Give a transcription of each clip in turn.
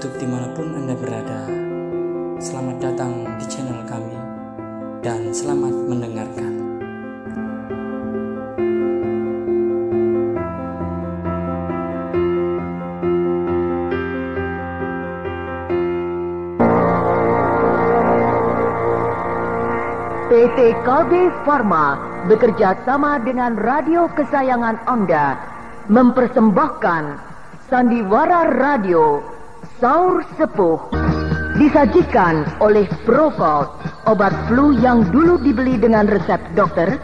untuk dimanapun Anda berada. Selamat datang di channel kami dan selamat mendengarkan. PT KB Pharma bekerja sama dengan radio kesayangan Anda mempersembahkan Sandiwara Radio Saur Sepuh, disajikan oleh Procold, obat flu yang dulu dibeli dengan resep dokter,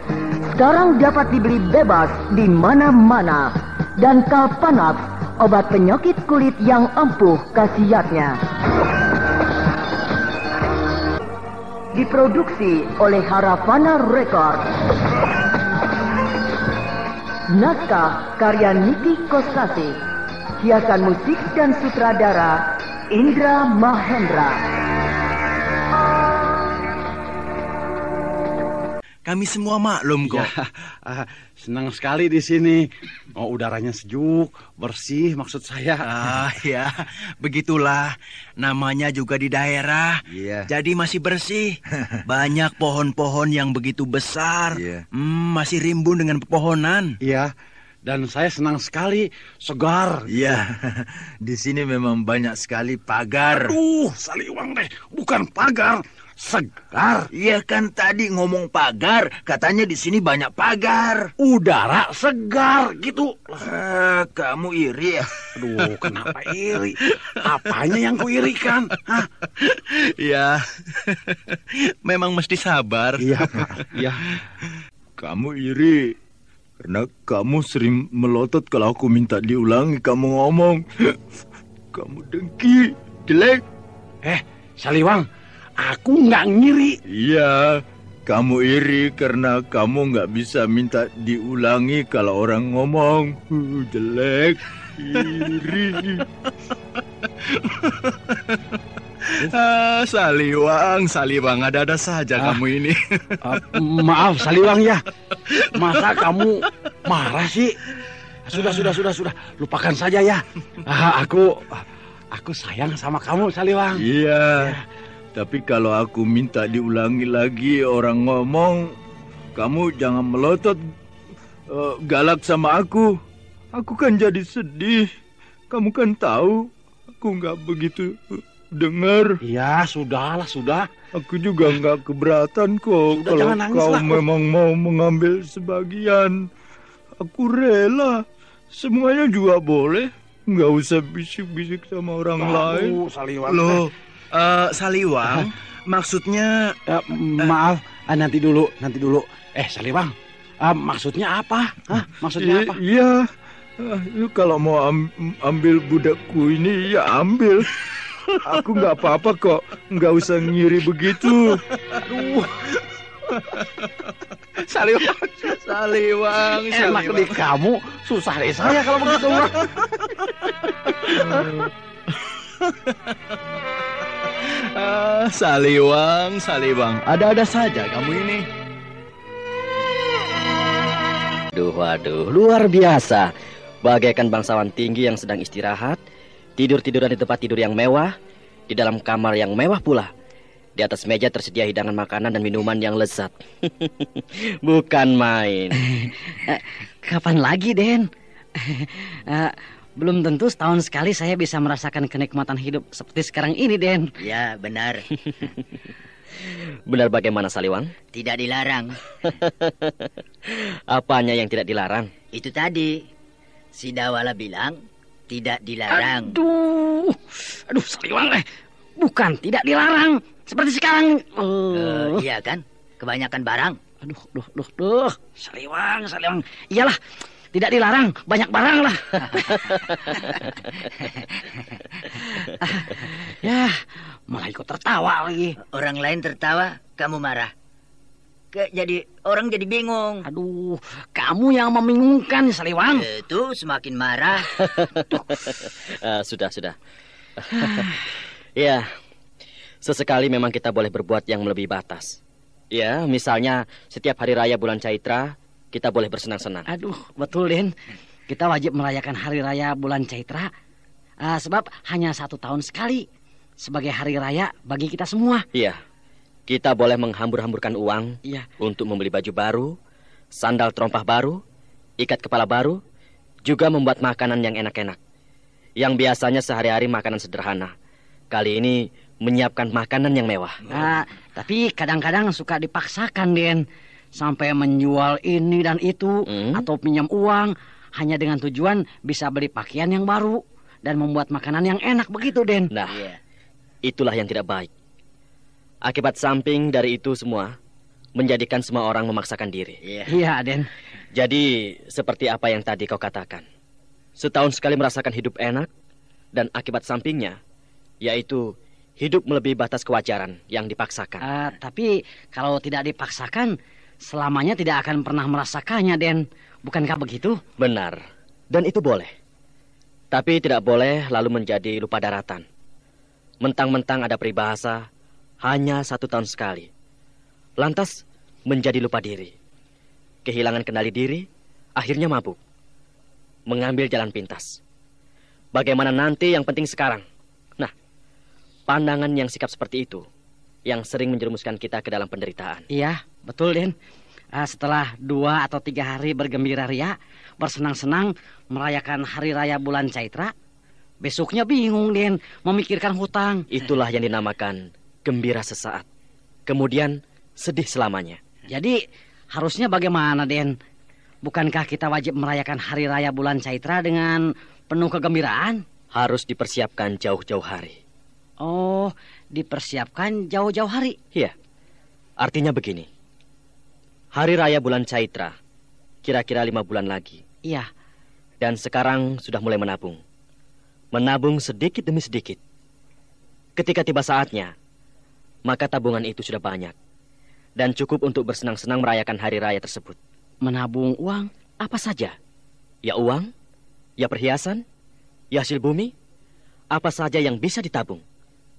sekarang dapat dibeli bebas di mana-mana, dan Kalpanax, obat penyakit kulit yang ampuh khasiatnya. Diproduksi oleh Haravana Record. Naskah karya Niki Kosasi. Hiasan musik dan sutradara Indra Mahendra. Kami semua maklum kok. Ya, senang sekali di sini. Oh, udaranya sejuk, bersih maksud saya. Ya, begitulah. Namanya juga di daerah. Iya. Jadi masih bersih. Banyak pohon-pohon yang begitu besar. Iya. Masih rimbun dengan pepohonan. Iya. Dan saya senang sekali, segar. Iya, di sini memang banyak sekali pagar. Aduh, saliwang deh, bukan pagar, segar. Iya kan tadi ngomong pagar, katanya di sini banyak pagar. Udara segar gitu. Kamu iri ya? Aduh, kenapa iri? Apanya yang kuirikan? Hah? Ya, memang mesti sabar. Iya, Pak. Iya. Kamu iri. Karena kamu sering melotot kalau aku minta diulangi kamu ngomong. Kamu dengki, jelek. Saliwang, aku nggak ngiri. Iya, kamu iri karena kamu nggak bisa minta diulangi kalau orang ngomong. Jelek, iri. Saliwang, ada-ada saja kamu ini. Maaf, Saliwang ya. Masa kamu marah sih? Sudah. Lupakan saja ya. Aku sayang sama kamu, Saliwang. Iya, tapi kalau aku minta diulangi lagi orang ngomong, kamu jangan melotot galak sama aku. Aku kan jadi sedih. Kamu kan tahu, aku nggak begitu dengar. Ya, sudah. Aku juga nggak keberatan kok. Sudah, kalau jangan nangis kau lah. memang mau mengambil sebagian. Aku rela. Semuanya juga boleh. Nggak usah bisik-bisik sama orang lain. Saliwang. Loh, Saliwang, maksudnya... Maaf, nanti dulu. Saliwang, maksudnya apa? Maksudnya apa? Iya, kalau mau ambil budakku ini, ya ambil. Aku nggak apa-apa kok, nggak usah ngiri begitu. Aduh. Saliwang. Enak di kamu, susah deh saya kalau begitu. Saliwang, ada-ada saja kamu ini. Waduh, luar biasa. Bagaikan bangsawan tinggi yang sedang istirahat, tidur-tiduran di tempat tidur yang mewah, di dalam kamar yang mewah pula. Di atas meja tersedia hidangan makanan dan minuman yang lezat. Bukan main. Kapan lagi, Den? Belum tentu setahun sekali saya bisa merasakan kenikmatan hidup seperti sekarang ini, Den. Ya, benar. Benar bagaimana, Saliwang? Tidak dilarang. Apanya yang tidak dilarang? Itu tadi. Si Dawala bilang tidak dilarang. Aduh, Saliwang, bukan tidak dilarang. Seperti sekarang. Iya kan? Kebanyakan barang. Aduh. Saliwang. Iyalah, tidak dilarang. Banyak barang lah. Ya, malah ikut tertawa lagi. Orang lain tertawa, kamu marah. Jadi orang jadi bingung. Aduh, kamu yang membingungkan, Saliwang. Itu semakin marah. Sudah. Ya, sesekali memang kita boleh berbuat yang melebihi batas. Ya, misalnya setiap hari raya bulan Caitra, kita boleh bersenang-senang. Aduh, betul, Den. Kita wajib merayakan hari raya bulan Caitra. Sebab hanya 1 tahun sekali sebagai hari raya bagi kita semua. Iya, kita boleh menghambur-hamburkan uang Iya. untuk membeli baju baru, sandal terompah baru, ikat kepala baru, juga membuat makanan yang enak-enak. Yang biasanya sehari-hari makanan sederhana, kali ini menyiapkan makanan yang mewah. Tapi kadang-kadang suka dipaksakan, Den. Sampai menjual ini dan itu, atau pinjam uang, hanya dengan tujuan bisa beli pakaian yang baru dan membuat makanan yang enak begitu, Den. Nah, itulah yang tidak baik. Akibat samping dari itu semua, menjadikan semua orang memaksakan diri. Iya, Den. Jadi, seperti apa yang tadi kau katakan, setahun sekali merasakan hidup enak, dan akibat sampingnya, yaitu hidup melebihi batas kewajaran yang dipaksakan. Tapi kalau tidak dipaksakan, selamanya tidak akan pernah merasakannya, Den. Bukankah begitu? Benar, dan itu boleh. Tapi tidak boleh lalu menjadi lupa daratan. Mentang-mentang ada peribahasa, hanya 1 tahun sekali. Lantas menjadi lupa diri. Kehilangan kendali diri, akhirnya mabuk. Mengambil jalan pintas. Bagaimana nanti yang penting sekarang? Nah, pandangan yang sikap seperti itu, yang sering menjerumuskan kita ke dalam penderitaan. Iya, betul, Den. Setelah 2 atau 3 hari bergembira ria, bersenang-senang merayakan hari raya bulan Caitra, besoknya bingung, Den, memikirkan hutang. Itulah yang dinamakan gembira sesaat, kemudian sedih selamanya. Jadi harusnya bagaimana, Den? Bukankah kita wajib merayakan hari raya bulan Caitra dengan penuh kegembiraan? Harus dipersiapkan jauh-jauh hari. Oh, dipersiapkan jauh-jauh hari? Iya, artinya begini. Hari raya bulan Caitra, kira-kira 5 bulan lagi. Iya. Dan sekarang sudah mulai menabung. Menabung sedikit demi sedikit. Ketika tiba saatnya, maka tabungan itu sudah banyak. Dan cukup untuk bersenang-senang merayakan hari raya tersebut. Menabung uang? Apa saja. Ya uang, ya perhiasan, ya hasil bumi. Apa saja yang bisa ditabung.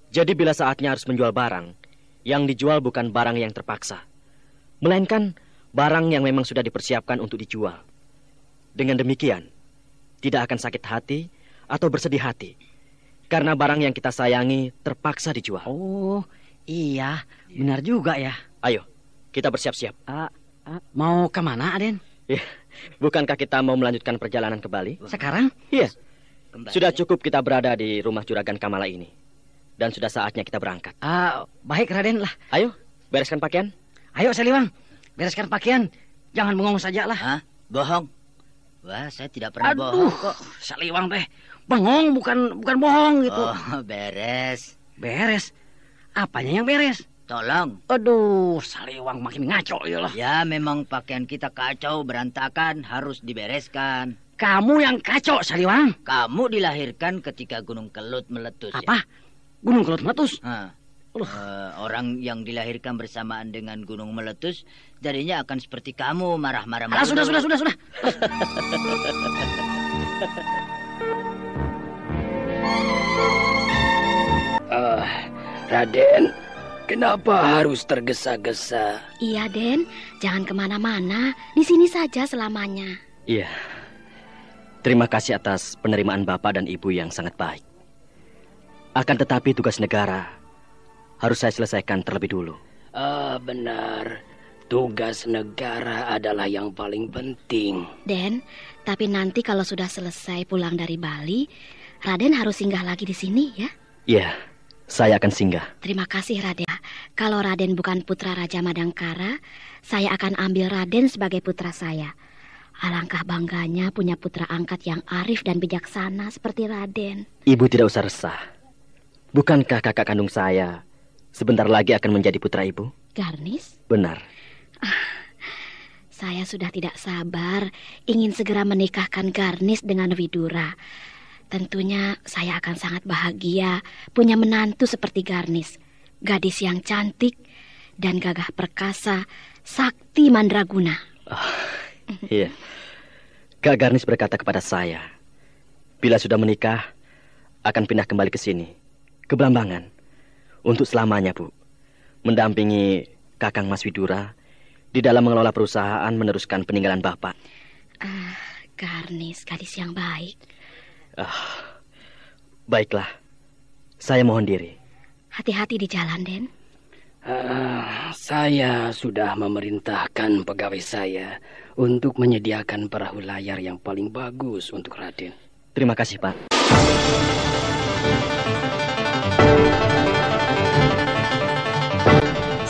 Jadi bila saatnya harus menjual barang, yang dijual bukan barang yang terpaksa, melainkan barang yang memang sudah dipersiapkan untuk dijual. Dengan demikian, tidak akan sakit hati atau bersedih hati, karena barang yang kita sayangi terpaksa dijual. Oh, iya, benar juga ya. Ayo, kita bersiap-siap. Mau kemana, Aden? Bukankah kita mau melanjutkan perjalanan ke Bali? Sekarang? Iya. Sudah cukup kita berada di rumah Juragan Kamala ini. Dan sudah saatnya kita berangkat. Baik, Raden lah. Ayo, bereskan pakaian. Ayo, Seliwang, bereskan pakaian. Jangan bengong saja lah. Bohong? Wah, saya tidak pernah bohong kok. Seliwang teh, bengong bukan bohong gitu. Oh, beres. Beres? Apanya yang beres? Tolong. Aduh, Seliwang makin ngaco ya lah. Ya, memang pakaian kita kacau, berantakan, harus dibereskan. Kamu yang kacau, Seliwang. Kamu dilahirkan ketika Gunung Kelut meletus. Apa? Ya? Gunung Kelut meletus? Orang yang dilahirkan bersamaan dengan gunung meletus, jadinya akan seperti kamu, marah-marah. Sudah. Raden, kenapa harus tergesa-gesa? Iya, Den, jangan kemana-mana. Di sini saja selamanya. Iya. Terima kasih atas penerimaan Bapak dan Ibu yang sangat baik. Akan tetapi tugas negara harus saya selesaikan terlebih dulu. Benar. Tugas negara adalah yang paling penting. Den, tapi nanti kalau sudah selesai pulang dari Bali, Raden harus singgah lagi di sini ya? Iya, saya akan singgah. Terima kasih, Raden. Kalau Raden bukan putra Raja Madangkara, saya akan ambil Raden sebagai putra saya. Alangkah bangganya punya putra angkat yang arif dan bijaksana seperti Raden. Ibu tidak usah resah. Bukankah kakak kandung saya sebentar lagi akan menjadi putra ibu? Garnis? Benar. Saya sudah tidak sabar ingin segera menikahkan Garnis dengan Widura. Tentunya saya akan sangat bahagia punya menantu seperti Garnis. Gadis yang cantik dan gagah perkasa, sakti mandraguna. Iya. Kak Garnis berkata kepada saya, bila sudah menikah akan pindah kembali ke sini, ke Blambangan, untuk selamanya, Bu. Mendampingi Kakang Mas Widura di dalam mengelola perusahaan meneruskan peninggalan Bapak. Garnis, gadis yang baik. Baiklah, saya mohon diri. Hati-hati di jalan, Den. Saya sudah memerintahkan pegawai saya untuk menyediakan perahu layar yang paling bagus untuk Raden. Terima kasih, Pak.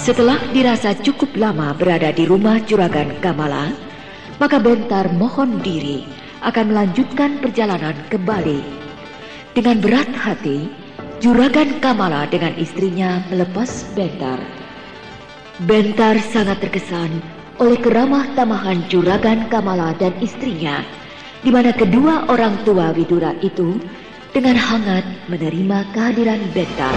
Setelah dirasa cukup lama berada di rumah Juragan Kamala, maka Bentar mohon diri akan melanjutkan perjalanan kembali. Dengan berat hati, Juragan Kamala dengan istrinya melepas Bentar. Bentar sangat terkesan oleh keramah tamahan Juragan Kamala dan istrinya, di mana kedua orang tua Widura itu dengan hangat menerima kehadiran Bentar.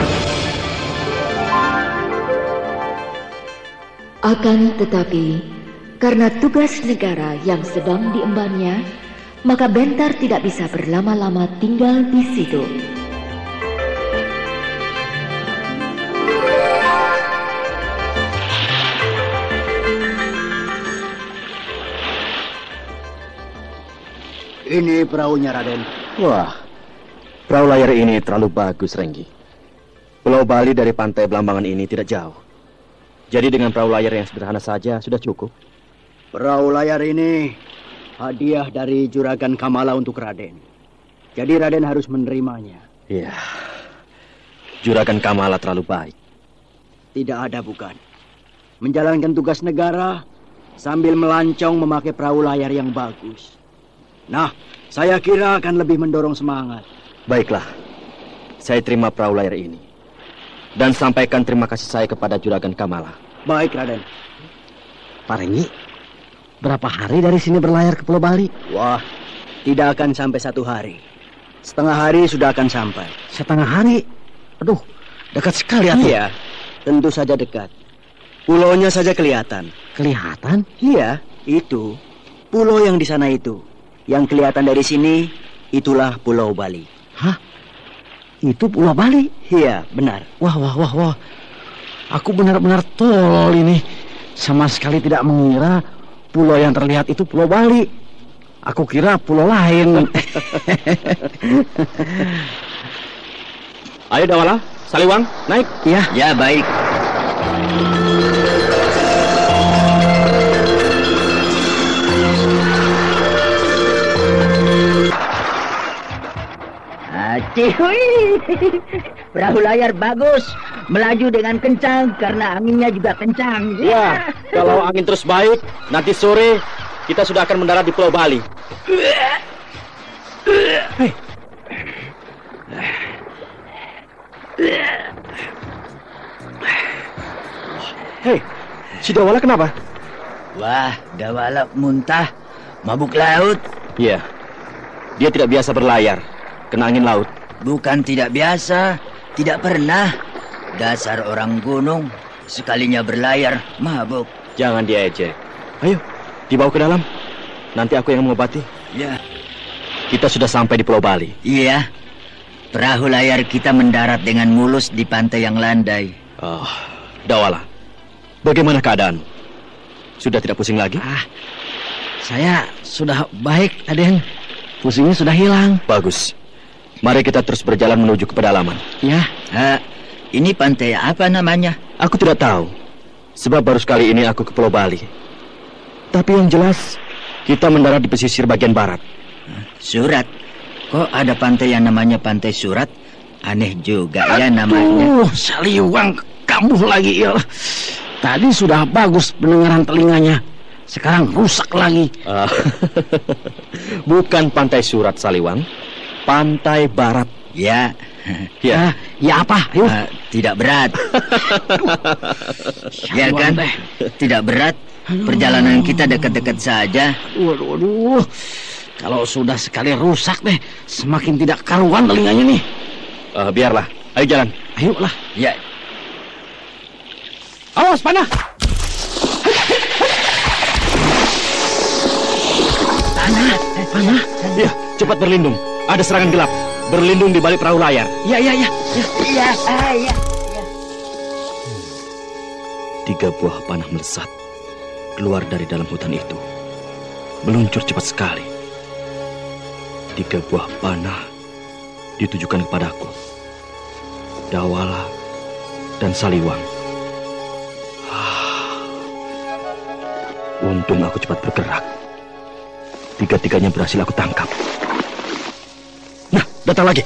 Akan tetapi, karena tugas negara yang sedang diembannya, maka Bentar tidak bisa berlama-lama tinggal di situ. Ini perahunya, Raden. Wah, perahu layar ini terlalu bagus, Renggi. Pulau Bali dari pantai Belambangan ini tidak jauh. Jadi dengan perahu layar yang sederhana saja sudah cukup. Perahu layar ini hadiah dari Juragan Kamala untuk Raden. Jadi Raden harus menerimanya. Iya, Juragan Kamala terlalu baik. Tidak ada bukan. Menjalankan tugas negara sambil melancong memakai perahu layar yang bagus. Nah, saya kira akan lebih mendorong semangat. Baiklah, saya terima perahu layar ini. Dan sampaikan terima kasih saya kepada Juragan Kamala. Baik, Raden. Pak Renggi, berapa hari dari sini berlayar ke Pulau Bali? Wah, tidak akan sampai 1 hari. Setengah hari sudah akan sampai. Setengah hari? Aduh, dekat sekali atuh. Iya, tentu saja dekat. Pulaunya saja kelihatan. Kelihatan? Iya, itu. Pulau yang di sana itu. Yang kelihatan dari sini, itulah Pulau Bali. Hah? Itu Pulau Bali? Iya, benar. Wah. Aku benar-benar tolol ini. Sama sekali tidak mengira pulau yang terlihat itu Pulau Bali. Aku kira pulau lain. Ayo Dawala, Saliwang, naik. Ya. Ya, baik. Perahu layar bagus, melaju dengan kencang karena anginnya juga kencang. Ya, kalau angin terus baik, nanti sore kita sudah akan mendarat di Pulau Bali. Hei, si Dawala kenapa? Wah, Dawala muntah, mabuk laut. Iya, dia tidak biasa berlayar, kena angin laut. Bukan tidak biasa, tidak pernah. Dasar orang gunung, sekalinya berlayar, mabuk. Jangan diejek. Ayo, dibawa ke dalam. Nanti aku yang mengobati. Ya. Kita sudah sampai di Pulau Bali. Iya. Perahu layar kita mendarat dengan mulus di pantai yang landai. Oh, Dawala, bagaimana keadaan? Sudah tidak pusing lagi? Saya sudah baik, Raden. Pusingnya sudah hilang. Bagus. Mari kita terus berjalan menuju ke pedalaman. Ya. Ini pantai apa namanya? Aku tidak tahu. Sebab baru sekali ini aku ke Pulau Bali. Tapi yang jelas, kita mendarat di pesisir bagian barat. Surat? Kok ada pantai yang namanya Pantai Surat? Aneh juga ya namanya. Saliwang, kamu lagi ya. Tadi sudah bagus pendengaran telinganya. Sekarang rusak lagi. Bukan Pantai Surat, Saliwang. Pantai Barat. Ya. Ya apa? Ayo. Tidak berat. Ya kan? Tidak berat. Perjalanan kita dekat-dekat saja. Waduh. Kalau sudah sekali rusak deh, semakin tidak karuan telinganya nih. Biarlah. Ayo jalan. Ayolah. Ya. Awas, panah. Panah. Ya, cepat berlindung. Ada serangan gelap. Berlindung di balik perahu layar. Ya. Ya. 3 buah panah melesat keluar dari dalam hutan itu. Meluncur cepat sekali. 3 buah panah ditujukan kepadaku. Dawala dan Saliwang. Untung aku cepat bergerak. Tiga-tiganya berhasil aku tangkap. Nah, datang lagi.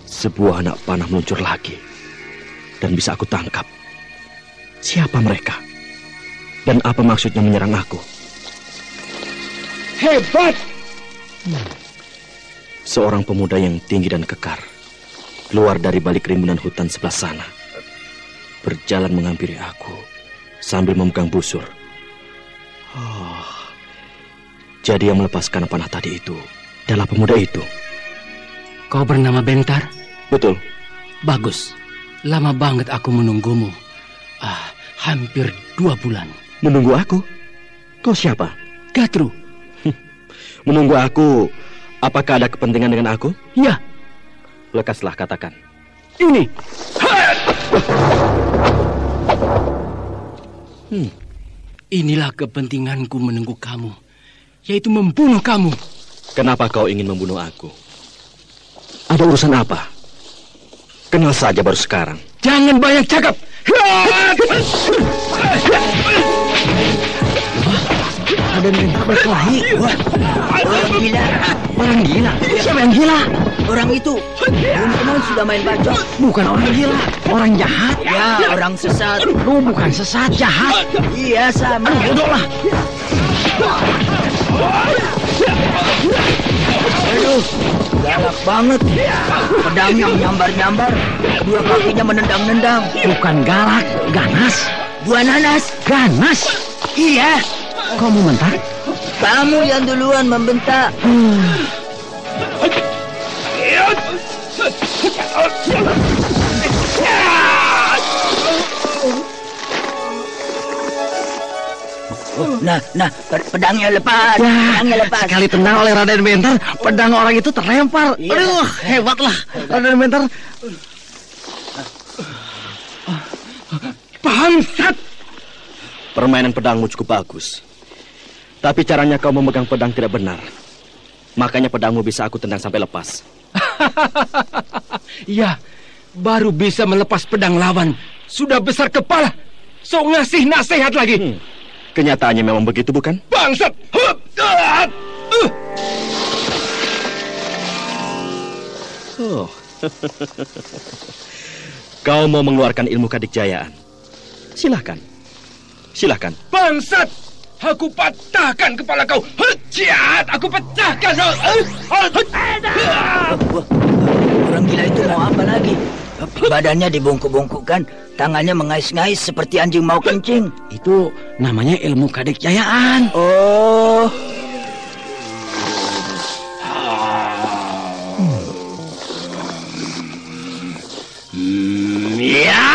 Sebuah anak panah meluncur lagi. Dan bisa aku tangkap. Siapa mereka? Dan apa maksudnya menyerang aku? Hebat! Seorang pemuda yang tinggi dan kekar keluar dari balik rimbunan hutan sebelah sana, berjalan menghampiri aku sambil memegang busur. Jadi yang melepaskan panah tadi itu adalah pemuda itu. Kau bernama Bentar? Betul. Bagus. Lama banget aku menunggumu. Hampir 2 bulan. Menunggu aku? Kau siapa? Gatru. Menunggu aku, apakah ada kepentingan dengan aku? Ya. Lekaslah katakan. Ini. Inilah kepentinganku menunggu kamu, yaitu membunuh kamu. Kenapa kau ingin membunuh aku? Ada urusan apa? Kenal saja baru sekarang. Jangan banyak cakap. Ada Bentar berkelahi. Orang gila. Orang gila? Siapa yang gila? Orang itu. Teman sudah main bacot. Bukan orang gila, orang jahat. Ya, orang sesat. Lu bukan sesat, jahat. Iya, sama. Bodoh lah. Aduh, galak banget. Pedangnya nyambar-nyambar. 2 kakinya menendang-nendang. Bukan galak, ganas. Buah nanas. Ganas? Iya. Kamu mentar? Kamu yang duluan membentak. Nah, pedangnya lepas. Pedangnya lepas. Sekali tendang oleh Raden Bentar, pedang orang itu terlempar. Aduh, hebatlah Raden Bentar. Bangsat! Permainan pedangmu cukup bagus. Tapi caranya kau memegang pedang tidak benar. Makanya pedangmu bisa aku tendang sampai lepas. Ya, baru bisa melepas pedang lawan. Sudah besar kepala. So ngasih nasihat lagi. Kenyataannya memang begitu, bukan? Bangsat! Oh. Kau mau mengeluarkan ilmu kadikjayaan? Silahkan. Silahkan. Bangsat! Aku patahkan kepala kau. Hejat! Aku pecahkan. Orang gila itu mau apa lagi? Badannya dibungkuk-bungkukkan, tangannya mengais-ngais seperti anjing mau kencing. Itu namanya ilmu kadikjayaan. Oh. Ya!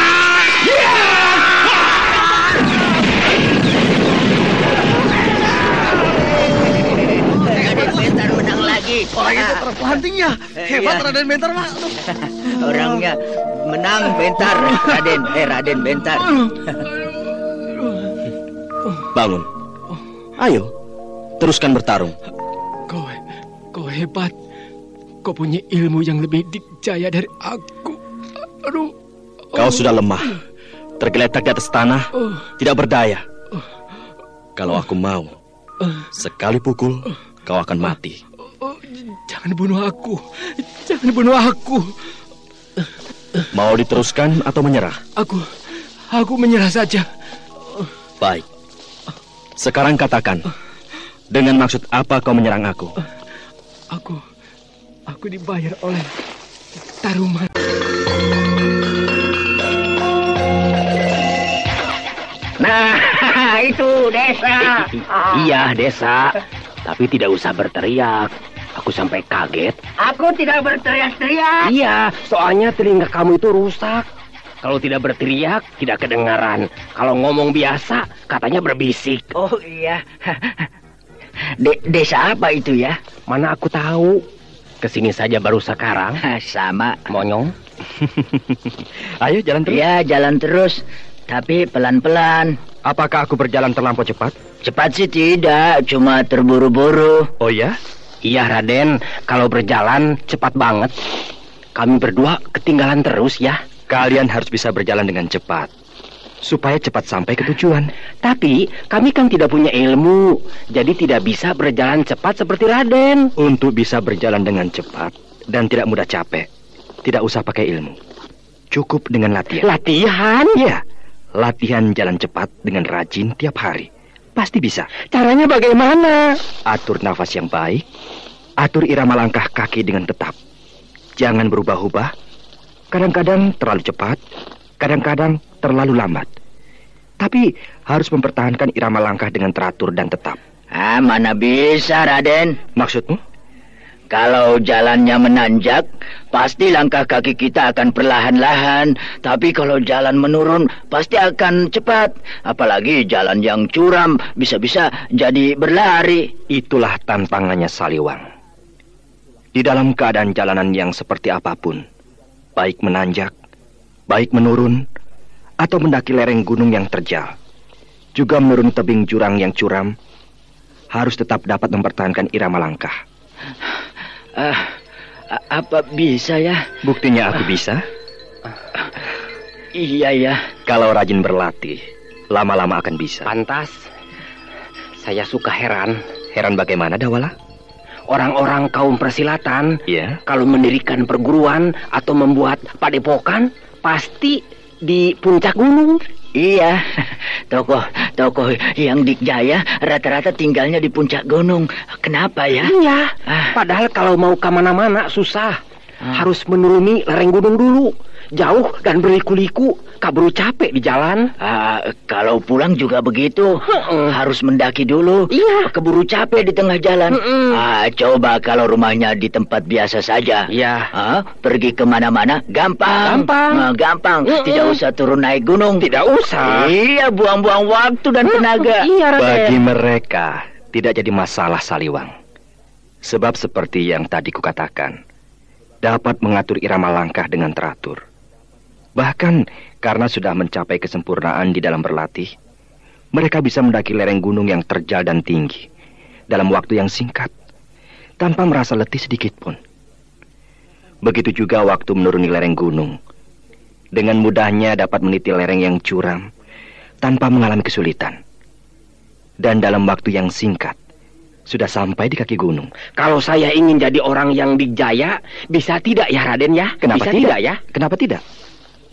Raden Bentar menang lagi. Orang itu terpelantingnya. Hebat Raden Bentar, Pak. Orangnya menang Bentar. Raden Bentar. Bangun. Ayo, teruskan bertarung. Kau hebat. Kau punya ilmu yang lebih dikjaya dari aku. Aduh. Kau sudah lemah. Tergeletak di atas tanah. Tidak berdaya. Kalau aku mau, sekali pukul, kau akan mati. Jangan bunuh aku. Jangan bunuh aku. Mau diteruskan atau menyerah? Aku menyerah saja. Baik. Sekarang katakan, dengan maksud apa kau menyerang aku? Aku dibayar oleh Taruman. Nah, itu desa. Iya, desa. Tapi tidak usah berteriak. Aku sampai kaget. Aku tidak berteriak-teriak. Iya, soalnya telinga kamu itu rusak. Kalau tidak berteriak, tidak kedengaran. Kalau ngomong biasa, katanya berbisik. Oh iya. Desa apa itu ya? Mana aku tahu. Kesini saja baru sekarang. Sama. Monyong. Ayo jalan terus. Ya, jalan terus. Tapi pelan-pelan. Apakah aku berjalan terlampau cepat? Cepat sih tidak, cuma terburu-buru. Oh ya? Iya Raden, kalau berjalan cepat banget. Kami berdua ketinggalan terus ya. Kalian harus bisa berjalan dengan cepat, supaya cepat sampai ke tujuan. Tapi kami kan tidak punya ilmu, jadi tidak bisa berjalan cepat seperti Raden. Untuk bisa berjalan dengan cepat dan tidak mudah capek, tidak usah pakai ilmu. Cukup dengan latihan. Latihan? Iya, latihan jalan cepat dengan rajin tiap hari. Pasti bisa. Caranya bagaimana? Atur nafas yang baik, atur irama langkah kaki dengan tetap. Jangan berubah-ubah. Kadang-kadang terlalu cepat, kadang-kadang terlalu lambat. Tapi harus mempertahankan irama langkah dengan teratur dan tetap. Mana bisa, Raden? Maksudmu? Kalau jalannya menanjak, pasti langkah kaki kita akan perlahan-lahan. Tapi kalau jalan menurun, pasti akan cepat. Apalagi jalan yang curam, bisa-bisa jadi berlari. Itulah tantangannya Saliwang. Di dalam keadaan jalanan yang seperti apapun, baik menanjak, baik menurun, atau mendaki lereng gunung yang terjal, juga menurun tebing jurang yang curam, harus tetap dapat mempertahankan irama langkah. Apa bisa ya? Buktinya aku bisa. Iya ya. Kalau rajin berlatih, lama-lama akan bisa. Pantas. Saya suka heran. Heran bagaimana, Dawala? Orang-orang kaum persilatan, ya, kalau mendirikan perguruan atau membuat padepokan, pasti di puncak gunung. Iya, tokoh yang dikjaya rata-rata tinggalnya di puncak gunung. Kenapa ya? Iya, padahal kalau mau kemana-mana susah. Harus menuruni lereng gunung dulu. Jauh dan berliku-liku, kabur capek di jalan. Kalau pulang juga begitu. Harus mendaki dulu. Iya. Keburu capek di tengah jalan. Coba kalau rumahnya di tempat biasa saja. Iya. Pergi kemana-mana gampang. Gampang. Tidak usah turun naik gunung. Tidak usah. Iya, buang-buang waktu dan tenaga. Iya, bagi mereka tidak jadi masalah, Saliwang. Sebab seperti yang tadi kukatakan, dapat mengatur irama langkah dengan teratur. Bahkan karena sudah mencapai kesempurnaan di dalam berlatih, mereka bisa mendaki lereng gunung yang terjal dan tinggi dalam waktu yang singkat, tanpa merasa letih sedikit pun. Begitu juga waktu menuruni lereng gunung. Dengan mudahnya dapat meniti lereng yang curam, tanpa mengalami kesulitan. Dan dalam waktu yang singkat, sudah sampai di kaki gunung. Kalau saya ingin jadi orang yang dijaya, bisa tidak ya Raden ya? Kenapa bisa tidak ya? Kenapa tidak?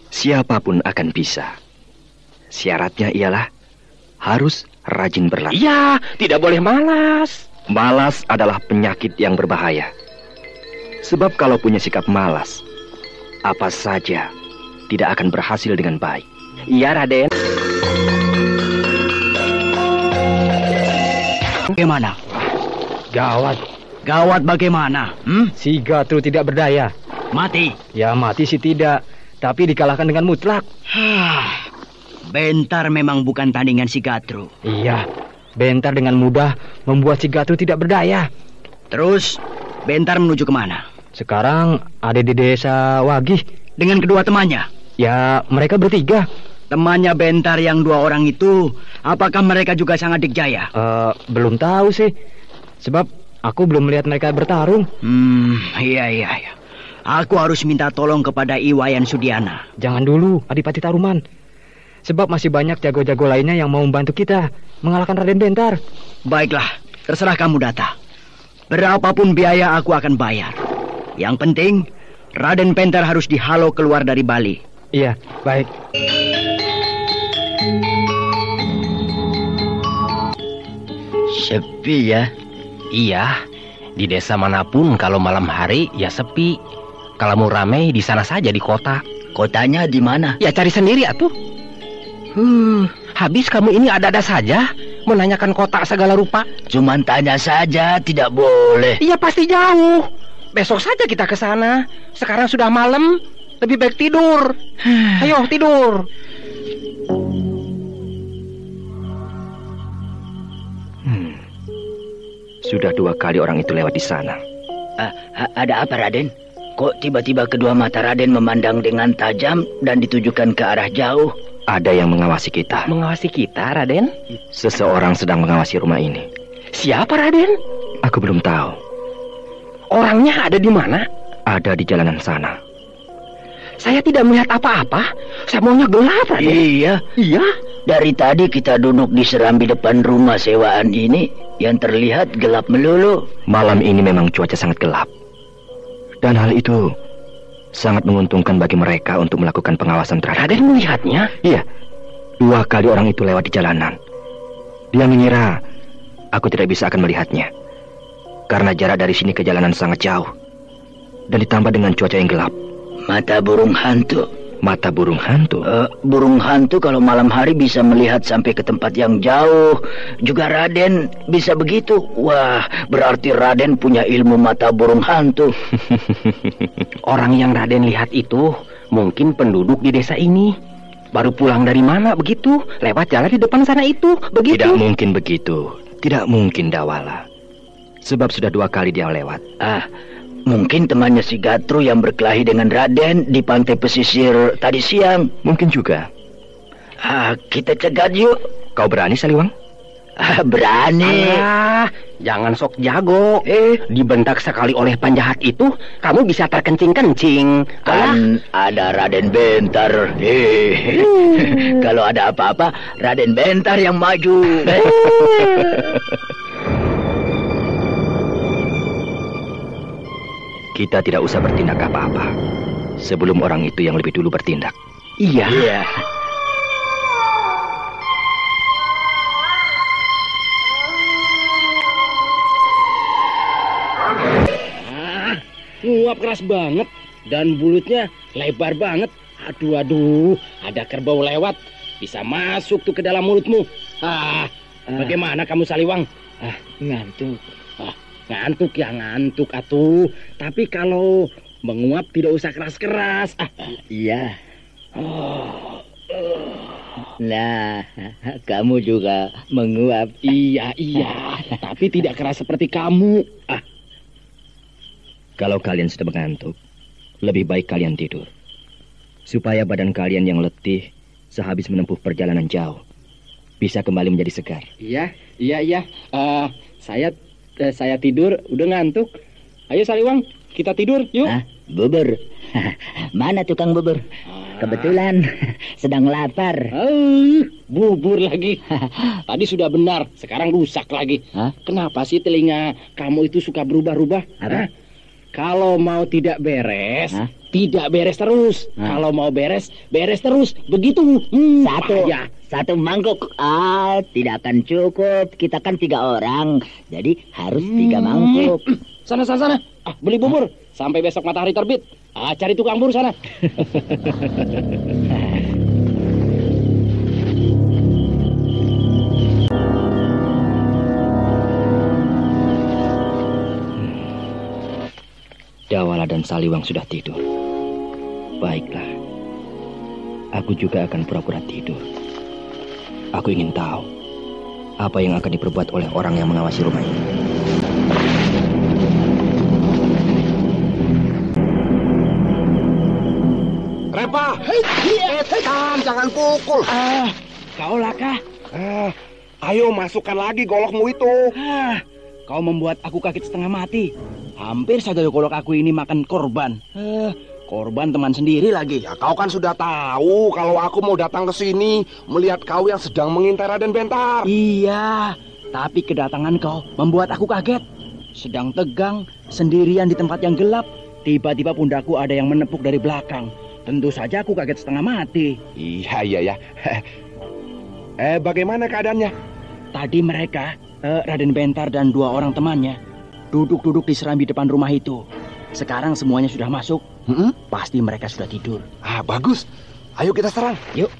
Siapapun akan bisa. Syaratnya ialah harus rajin berlatih. Iya, tidak boleh malas. Malas adalah penyakit yang berbahaya. Sebab kalau punya sikap malas, apa saja tidak akan berhasil dengan baik. Iya, Raden. Bagaimana? Gawat. Gawat bagaimana? Si Gatru tidak berdaya. Mati? Ya mati sih tidak, tapi dikalahkan dengan mutlak. Bentar memang bukan tandingan si Gatru. Iya, Bentar dengan mudah membuat si Gatru tidak berdaya. Terus, Bentar menuju kemana? Sekarang ada di desa Wagih. Dengan kedua temannya? Ya, mereka bertiga. Temannya Bentar yang 2 orang itu, apakah mereka juga sangat dikjaya? Belum tahu sih. Sebab aku belum melihat mereka bertarung. Iya. Aku harus minta tolong kepada Iwayan Sudiana. Jangan dulu, Adipati Taruman. Sebab masih banyak jago-jago lainnya yang mau membantu kita mengalahkan Raden Bentar. Baiklah, terserah kamu, Data. Berapapun biaya aku akan bayar. Yang penting, Raden Bentar harus dihalau keluar dari Bali. Iya, baik. Sepi ya? Iya, di desa manapun kalau malam hari ya sepi. Kalau mau ramai di sana saja di kota. Kotanya di mana? Ya cari sendiri atuh. Habis kamu ini ada-ada saja menanyakan kota segala rupa. Cuman tanya saja, tidak boleh. Iya pasti jauh. Besok saja kita ke sana. Sekarang sudah malam, lebih baik tidur. Ayo tidur. Sudah 2 kali orang itu lewat di sana. Ada apa, Raden? Kok tiba-tiba kedua mata Raden memandang dengan tajam dan ditujukan ke arah jauh? Ada yang mengawasi kita. Mengawasi kita, Raden? Seseorang sedang mengawasi rumah ini. Siapa, Raden? Aku belum tahu. Orangnya ada di mana? Ada di jalanan sana. Saya tidak melihat apa-apa. Semuanya gelap, Raden. Iya. Iya? Dari tadi kita duduk di serambi depan rumah sewaan ini, yang terlihat gelap melulu. Malam ini memang cuaca sangat gelap. Dan hal itu sangat menguntungkan bagi mereka untuk melakukan pengawasan terhadap. Raden melihatnya? Iya. 2 kali orang itu lewat di jalanan. Dia mengira aku tidak bisa akan melihatnya. Karena jarak dari sini ke jalanan sangat jauh. Dan ditambah dengan cuaca yang gelap. Mata burung hantu. Mata burung hantu? Burung hantu kalau malam hari bisa melihat sampai ke tempat yang jauh. Juga Raden bisa begitu. Wah, berarti Raden punya ilmu mata burung hantu. Orang yang Raden lihat itu mungkin penduduk di desa ini. Baru pulang dari mana begitu? Lewat jalan di depan sana itu, begitu? Tidak mungkin begitu. Tidak mungkin, Dawala. Sebab sudah 2 kali dia lewat. Mungkin temannya si Gatru yang berkelahi dengan Raden di pantai pesisir tadi siang. Mungkin juga. Kita cegat yuk. Kau berani, Saliwang? Berani. Jangan sok jago. Dibentak sekali oleh penjahat itu, kamu bisa terkencing-kencing. Kan ada Raden Bentar. Kalau ada apa-apa, Raden Bentar yang maju. Kita tidak usah bertindak apa-apa sebelum orang itu yang lebih dulu bertindak. Iya. Nguap keras banget dan bulutnya lebar banget. Aduh, ada kerbau lewat. Bisa masuk tuh ke dalam mulutmu. Bagaimana kamu, Saliwang? Ngantuk. Ngantuk ya, ngantuk atuh. Tapi kalau menguap tidak usah keras-keras. Iya. Nah, kamu juga menguap. Iya. Tapi tidak keras seperti kamu. Kalau kalian sudah mengantuk, lebih baik kalian tidur. Supaya badan kalian yang letih sehabis menempuh perjalanan jauh bisa kembali menjadi segar. Iya. Saya tidur, udah ngantuk. Ayo Saliwang, kita tidur, yuk. Bubur. Mana tukang bubur? Kebetulan sedang lapar. Bubur lagi. Tadi sudah benar, sekarang rusak lagi. Kenapa sih telinga kamu itu suka berubah-ubah? Kalau mau tidak beres, tidak beres terus. Kalau mau beres, beres terus. Begitu. Satu mangkuk. Tidak akan cukup. Kita kan 3 orang. Jadi harus 3 mangkuk. Sana. Beli bubur. Sampai besok matahari terbit. Cari tukang bubur sana. Dawala dan Saliwang sudah tidur. Baiklah. Aku juga akan pura-pura tidur. Aku ingin tahu apa yang akan diperbuat oleh orang yang mengawasi rumah ini. Repa! Setan, jangan pukul. Kau Laka. Ayo masukkan lagi golokmu itu. Kau membuat aku kaget setengah mati. Hampir saja golok aku ini makan korban. Korban teman sendiri lagi. Ya kau kan sudah tahu kalau aku mau datang ke sini melihat kau yang sedang mengintai Raden Bentar. Iya, tapi kedatangan kau membuat aku kaget. Sedang tegang, sendirian di tempat yang gelap. Tiba-tiba pundakku ada yang menepuk dari belakang. Tentu saja aku kaget setengah mati. Iya. Bagaimana keadaannya? Tadi mereka, Raden Bentar dan 2 orang temannya, duduk-duduk di serambi depan rumah itu. Sekarang semuanya sudah masuk. Pasti mereka sudah tidur. Bagus. Ayo kita serang. Yuk.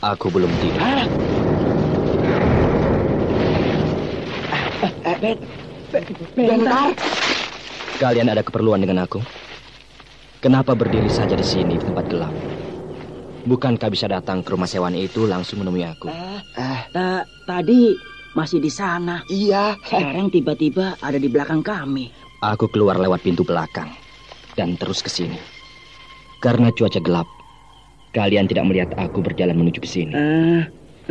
Aku belum tidur. Bentar. Kalian ada keperluan dengan aku? Kenapa berdiri saja di sini di tempat gelap? Bukankah bisa datang ke rumah sewaan itu langsung menemui aku? Tadi masih di sana. Iya. Sekarang tiba-tiba ada di belakang kami. Aku keluar lewat pintu belakang dan terus ke sini. Karena cuaca gelap, Kalian tidak melihat aku berjalan menuju ke sini.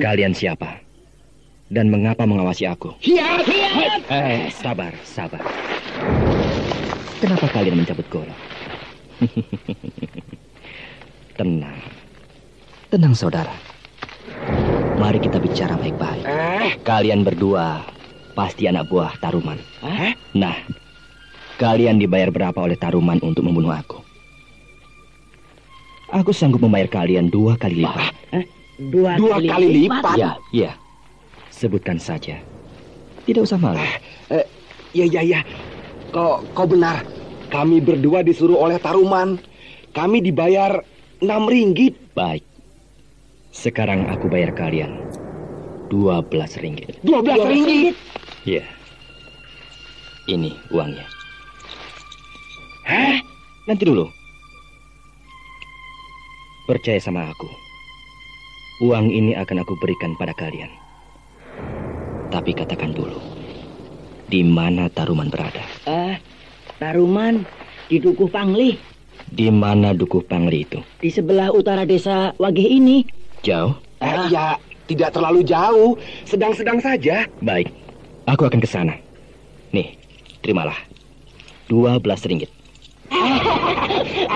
Kalian siapa? Dan mengapa mengawasi aku? Hiat! Sabar. Kenapa kalian mencabut golok? Tenang saudara. Mari kita bicara baik-baik. Kalian berdua pasti anak buah Taruman. Nah, kalian dibayar berapa oleh Taruman untuk membunuh aku? Aku sanggup membayar kalian 2 kali lipat. Dua kali lipat? Ya. Sebutkan saja. Tidak usah malu. Ya. Kau benar. Kami berdua disuruh oleh Taruman. Kami dibayar 6 ringgit. Baik. Sekarang aku bayar kalian 12 ringgit. 12 ringgit? Ya. Ini uangnya. Nanti dulu. Percaya sama aku. Uang ini akan aku berikan pada kalian. Tapi katakan dulu, di mana Taruman berada? Taruman di Dukuh Pangli. Di mana Dukuh Pangli itu? Di sebelah utara desa Wagih ini. Jauh? Ya, tidak terlalu jauh. Sedang-sedang saja. Baik, aku akan ke sana. Nih, terimalah. 12 ringgit.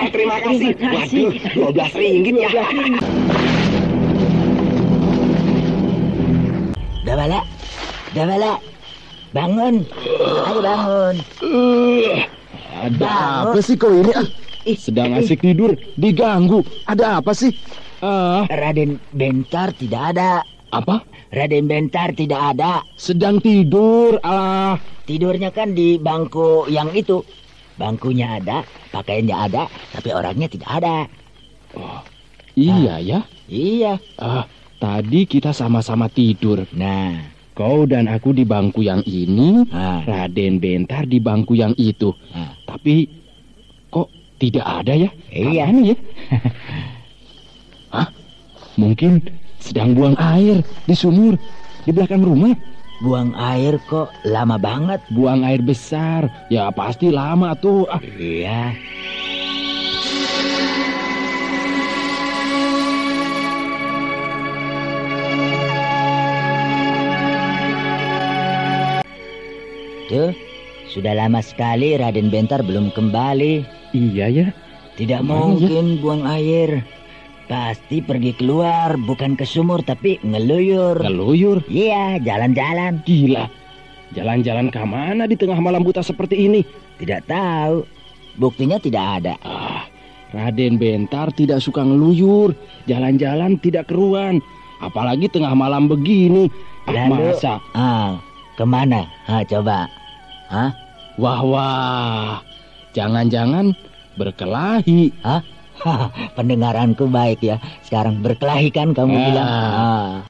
Terima kasih. Waduh, 12 ringgit ya. Dawala, bangun. Ayo bangun. Ada apa sih kau ini? Sedang asik tidur, diganggu. Ada apa sih? Raden Bentar tidak ada. Apa? Raden Bentar tidak ada. Sedang tidur. Tidurnya kan di bangku yang itu. Bangkunya ada, pakaiannya ada, tapi orangnya tidak ada. Iya ya? Iya. Tadi kita sama-sama tidur. Nah, kau dan aku di bangku yang ini, Raden Bentar di bangku yang itu. Tapi kok tidak ada ya? Iya. Mana ya? Mungkin sedang buang air di sumur di belakang rumah. Buang air kok lama banget. Buang air besar. Ya pasti lama tuh. Iya. Tuh, sudah lama sekali Raden Bentar belum kembali. Iya ya. Tidak mungkin buang air. Pasti pergi keluar, bukan ke sumur tapi ngeluyur. Ngeluyur? Iya, jalan-jalan. Gila. Jalan-jalan ke mana di tengah malam buta seperti ini? Tidak tahu. Buktinya tidak ada. Raden Bentar tidak suka ngeluyur. Jalan-jalan tidak keruan. Apalagi tengah malam begini. Lalu, masa? Kemana? Coba. Wah. Jangan-jangan berkelahi. Pendengaranku baik ya. Sekarang berkelahi kan kamu bilang.